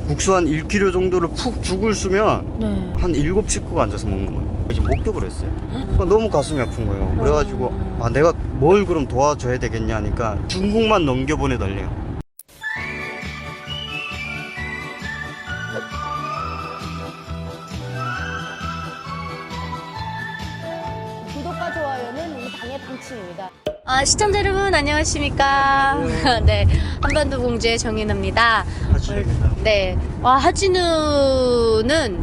국수 한 1kg 정도를 푹 죽을 쓰면 네. 한 7식구가 앉아서 먹는 거예요. 이제 목격을 했어요. 그러니까 너무 가슴이 아픈 거예요. 그래가지고 아 내가 뭘 그럼 도와줘야 되겠냐 하니까 중국만 넘겨보내달래요. 구독과 좋아요는 이 방의 방침입니다. 시청자 여러분 안녕하십니까? 네, 한반도 공주의 정인아입니다. 하진우입니다. 네, 하진우는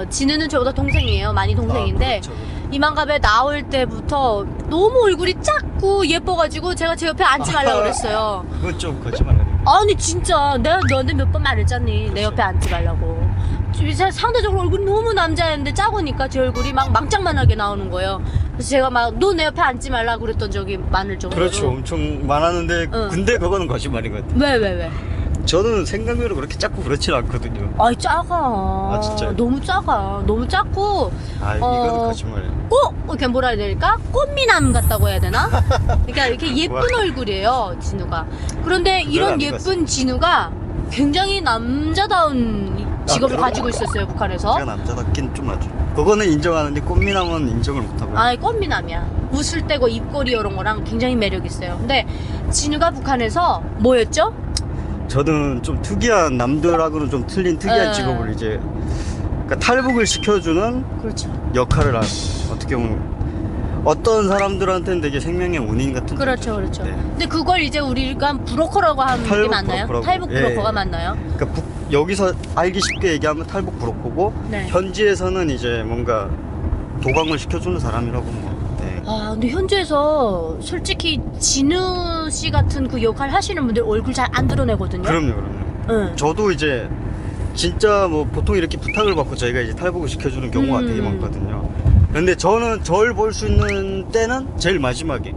진우는 저보다 동생이에요. 많이 동생인데 그렇죠. 이만갑에 나올 때부터 너무 얼굴이 작고 예뻐가지고 제가 제 옆에 앉지 말라고 그랬어요. 그건 좀 거짓말이에요. 아니 진짜 내가 너한테 몇 번 말했잖니. 내 옆에 앉지 말라고. 상대적으로 얼굴이 너무 남자였는데 작으니까 제 얼굴이 막 망짝만하게 나오는 거예요. 그래서 제가 막 너 내 옆에 앉지 말라고 그랬던 적이 많을 정도로. 그렇죠. 엄청 많았는데 응. 근데 그거는 거짓말이거든요. 왜? 저는 생각외로 그렇게 작고 그렇진 않거든요. 아이 작아. 아, 진짜요? 너무 작아. 너무 작고 아 이거는 거짓말이에요. 이렇게 뭐라 해야 될까? 꽃미남 같다고 해야 되나? 그러니까 이렇게 예쁜 얼굴이에요, 진우가. 그런데 이런 아닌 것 예쁜 진우가 굉장히 남자다운 직업을 가지고 있었어요, 북한에서. 제가 남자답긴 좀 하죠. 그거는 인정하는데 꽃미남은 인정을 못하고. 아, 꽃미남이야. 웃을 때고 입꼬리 이런 거랑 굉장히 매력 있어요. 근데 진우가 북한에서 뭐였죠? 저는 좀 특이한 남들하고는 좀 틀린 특이한 에. 직업을 이제 그러니까 탈북을 시켜주는 그렇죠. 역할을 한 어떻게 보면 어떤 사람들한테는 되게 생명의 원인 같은 그렇죠, 존재죠. 그렇죠. 네. 근데 그걸 이제 우리가 브로커라고 하는 게 탈북 맞나요? 브로커라고. 탈북 예, 브로커가 예. 맞나요? 그러니까 여기서 알기 쉽게 얘기하면 탈북 브로커고 네. 현지에서는 이제 뭔가 도강을 시켜주는 사람이라고 뭐. 네. 아, 근데 현지에서 솔직히 진우 씨 같은 그 역할 하시는 분들 얼굴 잘 안 드러내거든요. 그럼요. 응. 저도 이제 진짜 뭐 보통 이렇게 부탁을 받고 저희가 이제 탈북을 시켜주는 경우가 되게 많거든요. 근데 저는 절 볼 수 있는 때는 제일 마지막에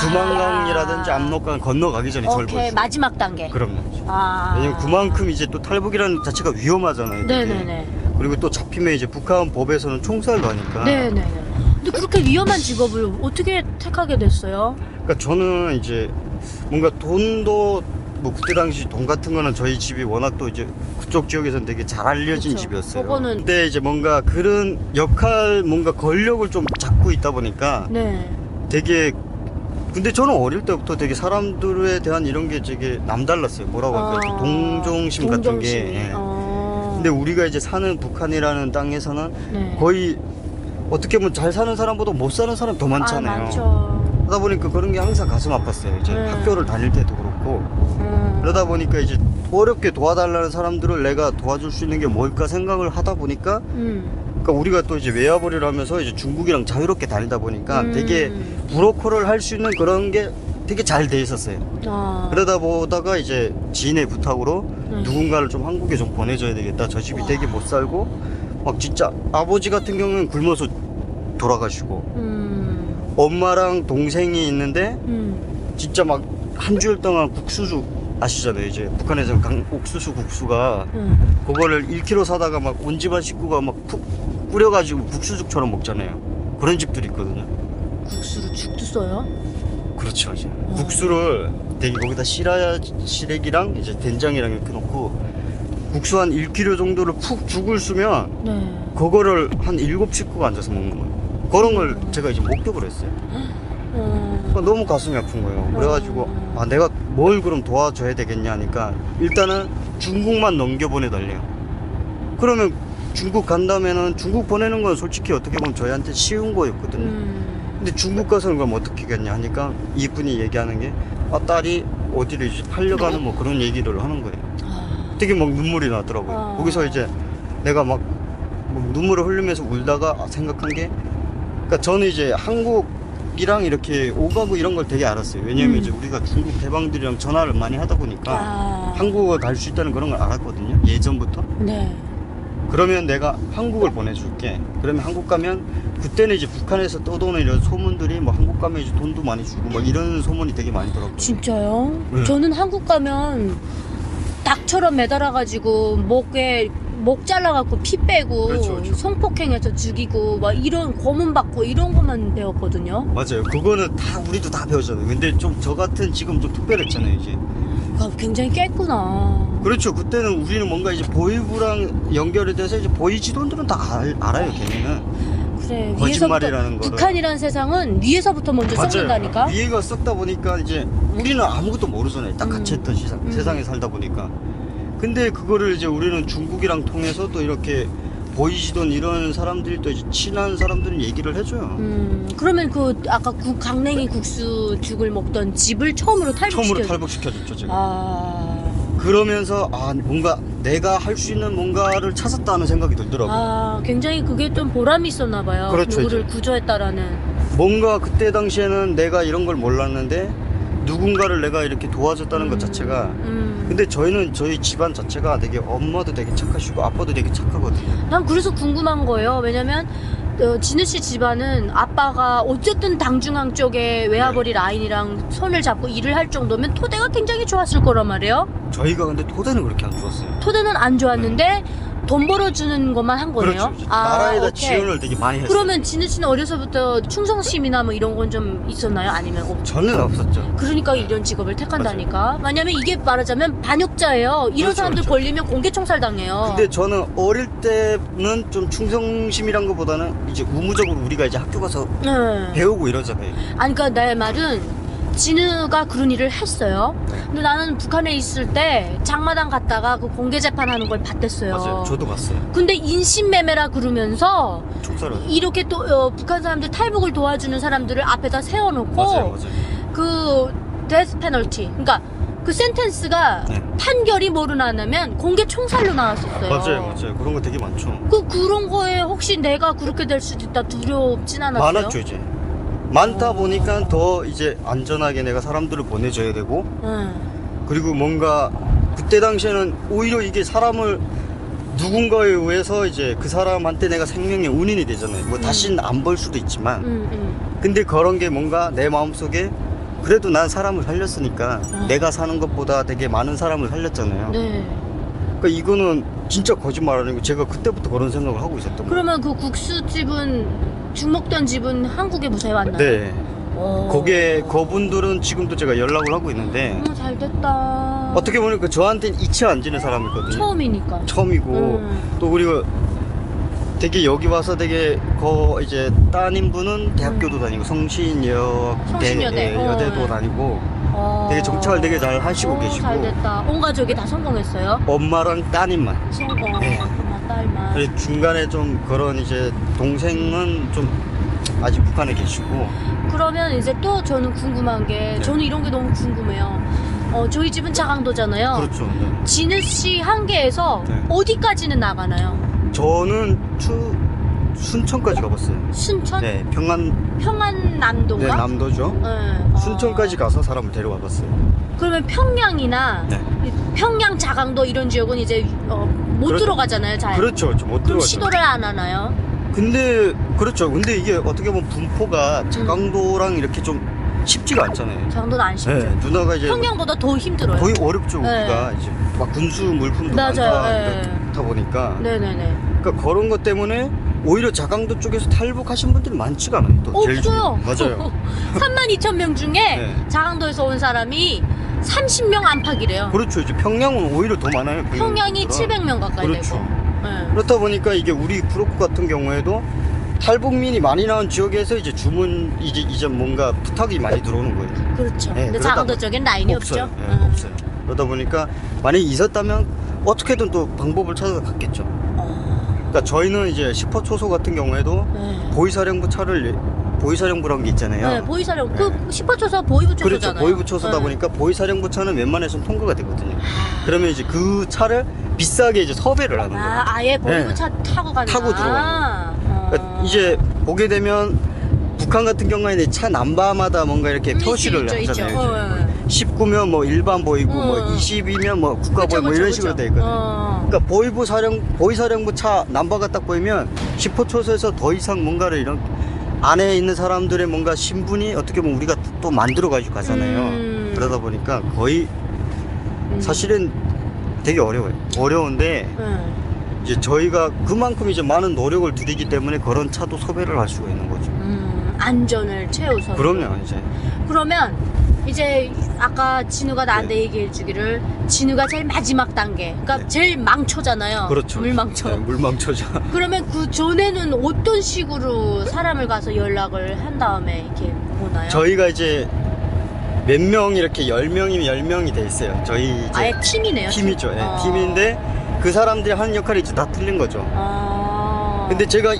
두만강이라든지 압록강 건너가기 전에 절 볼 수 오케이, 있어요. 마지막 단계. 그럼요. 아. 왜냐면 그만큼 이제 또 탈북이라는 자체가 위험하잖아요. 되게. 네네네. 그리고 또 잡히면 이제 북한 법에서는 총살도 하니까. 네네네. 근데 그렇게 위험한 직업을 어떻게 택하게 됐어요? 그러니까 저는 이제 뭔가 돈도 뭐 그때 당시 돈 같은 거는 저희 집이 워낙 또 이제 그쪽 지역에서는 되게 잘 알려진 그쵸. 집이었어요. 그거는- 근데 이제 뭔가 그런 역할 뭔가 권력을 좀 잡고 있다 보니까 네. 되게 근데 저는 어릴 때부터 되게 사람들에 대한 이런 게 되게 남달랐어요. 뭐라고 할까? 동정심 같은 게. 예. 근데 우리가 이제 사는 북한이라는 땅에서는 네. 거의 어떻게 보면 잘 사는 사람보다 못 사는 사람 더 많잖아요. 많죠. 그러다 보니까 그런 게 항상 가슴 아팠어요. 이제 학교를 다닐 때도 그렇고. 그러다 보니까 이제 어렵게 도와달라는 사람들을 내가 도와줄 수 있는 게 뭘까 생각을 하다 보니까 그러니까 우리가 또 이제 외화벌이를 하면서 이제 중국이랑 자유롭게 다니다 보니까 되게 브로커를 할 수 있는 그런 게 되게 잘 돼 있었어요. 그러다 보다가 이제 지인의 부탁으로 누군가를 좀 한국에 좀 보내줘야 되겠다. 저 집이 되게 못 살고 막 진짜 아버지 같은 경우는 굶어서 돌아가시고 엄마랑 동생이 있는데 진짜 막 한 주일 동안 국수죽 아시잖아요. 이제 북한에서는 옥수수 국수가 그거를 1kg 사다가 막 온 집안 식구가 막 푹 뿌려가지고 국수죽처럼 먹잖아요. 그런 집들이 있거든요. 국수로 죽도 써요? 그렇죠. 이제 국수를 되게 거기다 시래기랑 이제 된장이랑 이렇게 넣고 국수 한 1kg 정도를 푹 죽을 쓰면 네. 그거를 한 7식구가 앉아서 먹는 거예요. 그런 걸 제가 이제 목격을 했어요. 그러니까 너무 가슴이 아픈 거예요. 그래가지고 아 내가 뭘 그럼 도와줘야 되겠냐 하니까 일단은 중국만 넘겨보내달래요. 그러면 중국 간다면은 중국 보내는 건 솔직히 어떻게 보면 저희한테 쉬운 거였거든요. 근데 중국 가서는 그럼 어떻게 하겠냐 하니까 이분이 얘기하는 게 딸이 어디를 이제 팔려가는 뭐 그런 얘기를 하는 거예요. 되게 막 눈물이 나더라고요. 거기서 이제 내가 막 눈물을 흘리면서 울다가 생각한 게 그러니까 저는 이제 한국이랑 이렇게 오가고 이런 걸 되게 알았어요. 왜냐면 이제 우리가 중국 대방들이랑 전화를 많이 하다 보니까 한국을 갈 수 있다는 그런 걸 알았거든요. 예전부터. 네. 그러면 내가 한국을 보내줄게. 그러면 한국 가면 그때는 이제 북한에서 떠도는 이런 소문들이 뭐 한국 가면 이제 돈도 많이 주고 뭐 이런 소문이 되게 많이 들었거든요. 진짜요? 네. 저는 한국 가면 닭처럼 매달아가지고 목 잘라갖고 피 빼고 그렇죠, 그렇죠. 성폭행해서 죽이고 막 이런 고문 받고 이런 것만 배웠거든요. 맞아요. 그거는 다 우리도 다 배웠잖아요. 근데 좀 저 같은 지금 좀 특별했잖아요, 이제. 아, 굉장히 깼구나. 그렇죠. 그때는 우리는 뭔가 이제 보이부랑 연결이 돼서 이제 보이지돈들은 다 알아요, 걔네는. 그래, 거짓말이라는 위에서부터 거를. 북한이라는 세상은 위에서부터 먼저 썩는다니까. 위에가 썩다 보니까 이제 우리는 아무것도 모르잖아요. 딱 갇혀있던 세상에 살다 보니까. 근데 그거를 이제 우리는 중국이랑 통해서 또 이렇게 보이지돈 이런 사람들이 또 이제 친한 사람들은 얘기를 해줘요. 그러면 그 아까 강냉이 국수 죽을 먹던 집을 처음으로 처음으로 탈북시켜. 탈북시켜줬죠, 제가. 아, 그러면서 뭔가 내가 할 수 있는 뭔가를 찾았다는 생각이 들더라고요. 아, 굉장히 그게 좀 보람이 있었나 봐요. 그렇죠, 누구를 이제. 구조했다라는. 뭔가 그때 당시에는 내가 이런 걸 몰랐는데 누군가를 내가 이렇게 도와줬다는 것 자체가. 근데 저희는 저희 집안 자체가 되게 엄마도 되게 착하시고 아빠도 되게 착하거든요. 난 그래서 궁금한 거예요. 왜냐면 진우 씨 집안은 아빠가 어쨌든 당중앙 쪽에 외화벌이 라인이랑 손을 잡고 일을 할 정도면 토대가 굉장히 좋았을 거란 말이에요. 저희가 근데 토대는 그렇게 안 좋았어요. 토대는 안 좋았는데 돈 벌어주는 것만 한 거네요. 그렇죠. 나라에다 오케이. 지원을 되게 많이 했어요. 그러면 진우 씨는 어려서부터 충성심이나 뭐 이런 건 좀 있었나요? 아니면 저는 없었죠. 그러니까 이런 직업을 택한다니까. 왜냐면 이게 말하자면 반역자예요. 이런 그렇죠, 사람들 그렇죠. 걸리면 공개 총살 당해요. 근데 저는 어릴 때는 좀 충성심이란 것보다는 이제 의무적으로 우리가 이제 학교 가서 네. 배우고 이러잖아요. 아니 그러니까 내 말은 진우가 그런 일을 했어요. 네. 근데 나는 북한에 있을 때 장마당 갔다가 그 공개 재판하는 걸 봤댔어요. 맞아요. 저도 봤어요. 근데 인신매매라 그러면서 총살은. 이렇게 또 북한 사람들 탈북을 도와주는 사람들을 앞에다 세워놓고 맞아요, 맞아요. 그 데스 페널티, 그러니까 그 센텐스가 네. 판결이 뭐로 나왔냐면 공개 총살로 나왔었어요. 맞아요. 그런 거 되게 많죠. 그런 거에 혹시 내가 그렇게 될 수도 있다 두렵진 않았어요? 많았죠, 이제. 많다 보니까 더 이제 안전하게 내가 사람들을 보내줘야 되고, 그리고 뭔가 그때 당시에는 오히려 이게 사람을 누군가에 의해서 이제 그 사람한테 내가 생명의 은인이 되잖아요. 뭐 다시는 안 볼 수도 있지만, 근데 그런 게 뭔가 내 마음속에 그래도 난 사람을 살렸으니까 내가 사는 것보다 되게 많은 사람을 살렸잖아요. 네. 그러니까 이거는 진짜 거짓말 아니고 제가 그때부터 그런 생각을 하고 있었던 거예요. 그러면 그 국수집은 죽 먹던 집은 한국에 무사히 왔나요? 네. 오. 거기에 그분들은 지금도 제가 연락을 하고 있는데 잘 됐다. 어떻게 보니까 저한테는 이치 안 지는 사람이거든요. 처음이니까. 처음이고 또 그리고 되게 여기 와서 되게 이제 따님분은 대학교도 다니고 성신여대. 여대도 다니고 되게 정착을 되게 잘 하시고 계시고 잘 됐다. 온 가족이 다 성공했어요? 엄마랑 따님만. 성공. 네. 엄마 딸만. 그리고 중간에 좀 그런 이제 동생은 좀 아직 북한에 계시고. 그러면 이제 또 저는 궁금한 게 저는 이런 게 너무 궁금해요. 저희 집은 자강도잖아요. 그렇죠. 네. 진우 씨 한계에서 네. 어디까지는 나가나요? 저는 순천까지 가봤어요. 순천? 네, 네, 네, 평안남도인가? 남도죠. 네. 순천까지 가서 사람을 데려와 봤어요. 그러면 평양이나 네. 평양 자강도 이런 지역은 이제 못 들어가잖아요. 잘. 그렇죠. 못 그럼 들어가죠. 시도를 안 하나요? 근데 그렇죠. 근데 이게 어떻게 보면 분포가 자강도랑 이렇게 좀 쉽지가 않잖아요. 자강도는 안 쉽죠. 네, 누나가 이제 평양보다 더 힘들어요. 거의 어렵죠. 네. 우리가 이제 막 군수 물품도 맞아요. 많다 네. 이렇다 보니까 네네네. 그러니까 그런 것 때문에 오히려 자강도 쪽에서 탈북하신 분들이 많지가 않아요. 또 제일 없어요. 맞아요. 32,000명 중에 네. 자강도에서 온 사람이 30명 안팎이래요. 그렇죠. 이제 평양은 오히려 더 많아요. 평양이 분들은. 700명 가까이 그렇죠. 되고. 네. 그렇다 보니까 이게 우리 브로커 같은 경우에도 탈북민이 많이 나온 지역에서 이제 이제 뭔가 부탁이 많이 들어오는 거예요. 그렇죠. 네, 근데 그러다 자강도 보니- 쪽엔 라인이 없어요. 없죠. 네, 없어요. 그러다 보니까 만약에 있었다면 어떻게든 또 방법을 찾아서 갔겠죠. 그러니까 저희는 이제 10호 초소 같은 경우에도 네. 보이사령부라는 게 있잖아요. 네, 보이사령. 그 10호 초소 보이부 그렇죠. 초소잖아요. 보이부 초소다 네. 보니까 보이사령부 차는 웬만해서는 통과가 되거든요. 그러면 이제 그 차를 비싸게 이제 섭외를 하는 거예요. 아예 보이부 네. 차 타고 가는 타고 들어가는 그러니까 이제 보게 되면 북한 같은 경우에는 차 남바마다 뭔가 이렇게 표시를 있죠. 하잖아요. 19면 뭐 일반 보이부, 뭐 20이면 뭐 국가 보이부 뭐 이런 식으로 돼 있거든요. 그러니까 보이사령부 차 남바가 딱 보이면 10호 초소에서 더 이상 뭔가를 이런 안에 있는 사람들의 뭔가 신분이 어떻게 보면 우리가 또 만들어 가지고 가잖아요. 그러다 보니까 거의 사실은 되게 어려워요. 어려운데 이제 저희가 그만큼 이제 많은 노력을 들이기 때문에 그런 차도 소배를 할 수가 있는 거죠. 안전을 최우선. 그럼요, 이제. 그러면 이제 아까 진우가 나한테 얘기해 주기를 진우가 제일 마지막 단계, 그러니까 네. 제일 망초잖아요. 그렇죠. 물망초. 네, 물망초죠. 그러면 그 전에는 어떤 식으로 사람을 가서 연락을 한 다음에 이렇게 보나요? 저희가 이제 몇 명 이렇게 10명이면 10명이 돼 있어요. 저희 이제 아예 팀이네요. 팀이죠. 예, 어. 팀인데 그 사람들이 하는 역할이 이제 다 틀린 거죠. 근데 제가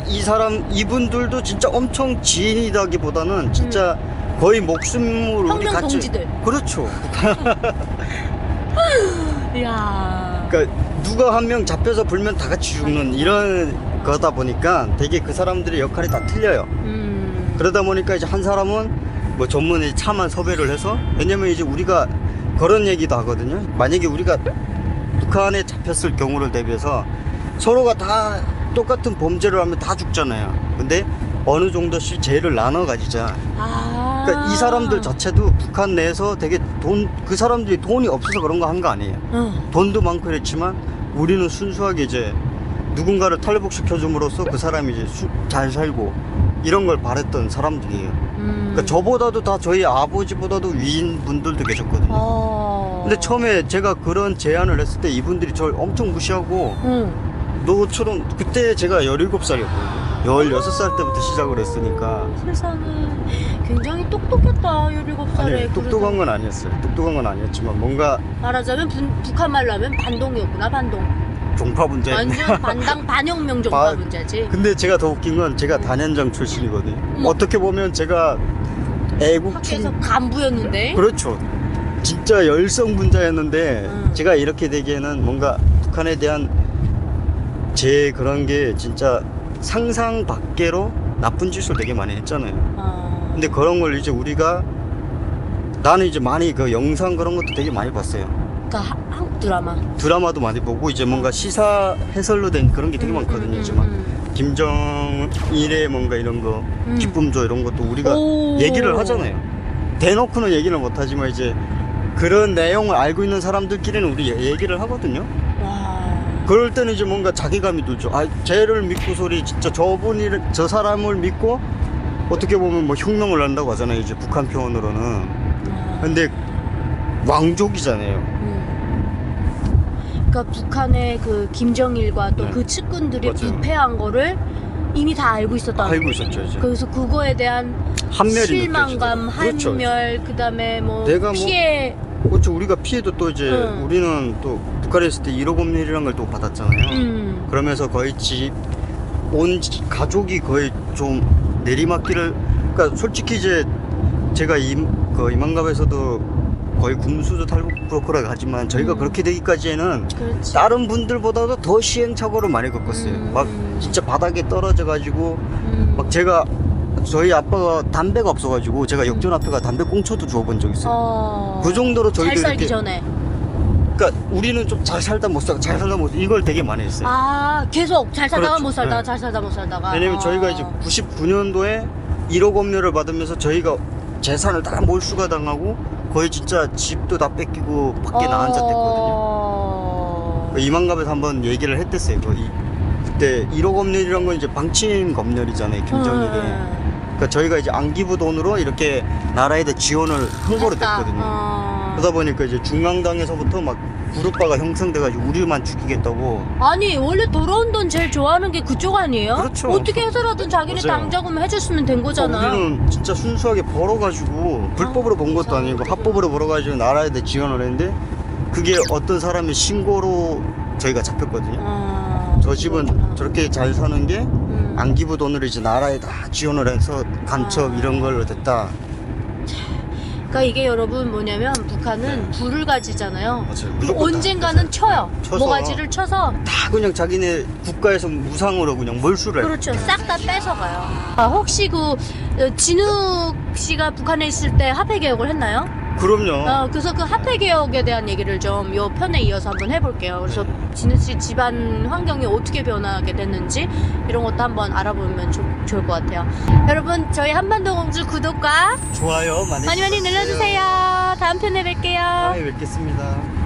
이분들도 진짜 엄청 지인이라기보다는 진짜 거의 목숨으로 우리 혁명 같이. 동지들. 그렇죠. 이야. 그러니까 누가 한 명 잡혀서 불면 다 같이 죽는 이런 거다 보니까 되게 그 사람들의 역할이 다 틀려요. 그러다 보니까 이제 한 사람은 뭐 전문의 차만 섭외를 해서, 왜냐면 이제 우리가 그런 얘기도 하거든요. 만약에 우리가 북한에 잡혔을 경우를 대비해서 서로가 다 똑같은 범죄를 하면 다 죽잖아요. 근데 어느 정도씩 죄를 나눠 가지자. 그러니까 이 사람들 자체도 북한 내에서 되게 그 사람들이 돈이 없어서 그런 거 한 거 아니에요. 돈도 많고 그랬지만 우리는 순수하게 이제 누군가를 탈북시켜줌으로써 그 사람이 이제 잘 살고 이런 걸 바랬던 사람들이에요. 그러니까 저보다도 다 저희 아버지보다도 위인 분들도 계셨거든요. 근데 처음에 제가 그런 제안을 했을 때 이분들이 저를 엄청 무시하고 너처럼, 그때 제가 17살이었거든요. 16살 때부터 시작을 했으니까. 세상에 굉장히 똑똑했다. 17살에. 아니, 똑똑한 건 아니었어요. 똑똑한 건 아니었지만 뭔가 말하자면 북한 말로 하면 반동이었구나. 반동. 종파 문제. 완전 반혁명 종파 문제지. 근데 제가 더 웃긴 건 제가 단연장 출신이거든요. 어떻게 보면 제가 학교에서 간부였는데. 그렇죠. 진짜 열성 분자였는데 제가 이렇게 되기에는 뭔가 북한에 대한 제 그런 게 진짜 상상 밖으로 나쁜 짓을 되게 많이 했잖아요. 근데 그런 걸 이제 나는 이제 많이 그 영상 그런 것도 되게 많이 봤어요. 그러니까 한국 드라마도 많이 보고 이제 뭔가 시사 해설로 된 그런 게 되게 많거든요. 이제 막 김정일의 뭔가 이런 거 기쁨조 이런 것도 우리가 얘기를 하잖아요. 대놓고는 얘기를 못 하지만 이제 그런 내용을 알고 있는 사람들끼리는 우리 얘기를 하거든요. 그럴 때는 이제 뭔가 자괴감이 들죠. 쟤를 믿고서리 진짜 저 사람을 믿고 어떻게 보면 뭐 혁명을 한다고 하잖아요. 이제 북한 표현으로는. 근데 왕족이잖아요. 그러니까 북한의 그 김정일과 또 그 측근들이 맞아요. 부패한 거를 이미 다 알고 있었다는 알고 거죠. 있었죠, 이제. 그래서 그거에 대한 한멸이 실망감, 느껴지죠. 그렇죠. 한멸, 그다음에 뭐 내가 뭐- 피해. 그렇죠. 우리가 피해도 또 이제 우리는 또 북한에 있을 때 1억 원이라는 걸 또 받았잖아요. 그러면서 거의 온 가족이 거의 좀 내리막길을, 그러니까 솔직히 이제 제가 이만갑에서도 거의 군수도 탈북 브로커라고 하지만 저희가 그렇게 되기까지에는 그렇지. 다른 분들보다도 더 시행착오를 많이 겪었어요. 막 진짜 바닥에 떨어져 가지고 막 저희 아빠가 담배가 없어가지고 제가 역전 앞에가 담배 꽁초도 주워본 적 있어요. 그 정도로 저희도 잘 살기 이렇게, 전에. 그러니까 우리는 좀 잘 살다 못 살다, 잘 살다 못 살다, 이걸 되게 많이 했어요. 계속 잘 살다가 그렇죠. 못 살다가 네. 잘 살다 못 살다가. 왜냐면 저희가 이제 99년도에 1억 원료를 받으면서 저희가 재산을 다 몰수가 당하고 거의 진짜 집도 다 뺏기고 밖에 나앉았댔거든요. 이만갑에서 한번 얘기를 했댔어요. 그때 1억 검열이란 건 이제 방침 검열이잖아요, 김정일이. 그러니까 저희가 이제 안기부 돈으로 이렇게 나라에 대해 지원을 홍보를 됐거든요. 그러다 보니까 이제 중앙당에서부터 막 그룹화가 형성돼가지고 우리만 죽이겠다고. 아니 원래 돌아온 돈 제일 좋아하는 게 그쪽 아니에요? 그렇죠. 어떻게 해서라든 자기네 맞아요. 당자금 해줬으면 된 거잖아. 우리는 진짜 순수하게 벌어가지고 불법으로 번 것도 아니고 합법으로 벌어가지고 나라에 대해 지원을 했는데 그게 어떤 사람의 신고로 저희가 잡혔거든요. 저 집은 저렇게 잘 사는 게 안기부 돈으로 이제 나라에 다 지원을 해서 간첩 이런 걸로 됐다. 그러니까 이게 여러분 뭐냐면 북한은 불을 가지잖아요. 맞아요. 무조건 언젠가는 쳐요. 쳐서 모가지를 쳐서 다 그냥 자기네 국가에서 무상으로 그냥 몰수를 해요. 그렇죠. 싹 다 뺏어가요. 혹시 진욱 씨가 북한에 있을 때 화폐 개혁을 했나요? 그럼요. 그래서 그 화폐 개혁에 대한 얘기를 좀 요 편에 이어서 한번 해볼게요. 그래서 진욱 씨 집안 환경이 어떻게 변하게 됐는지 이런 것도 한번 알아보면 좋을 것 같아요. 여러분 저희 한반도 공주 구독과 좋아요 많이 많이 눌러주세요. 눌러주세요. 다음 편에 뵐게요. 다음에 뵙겠습니다.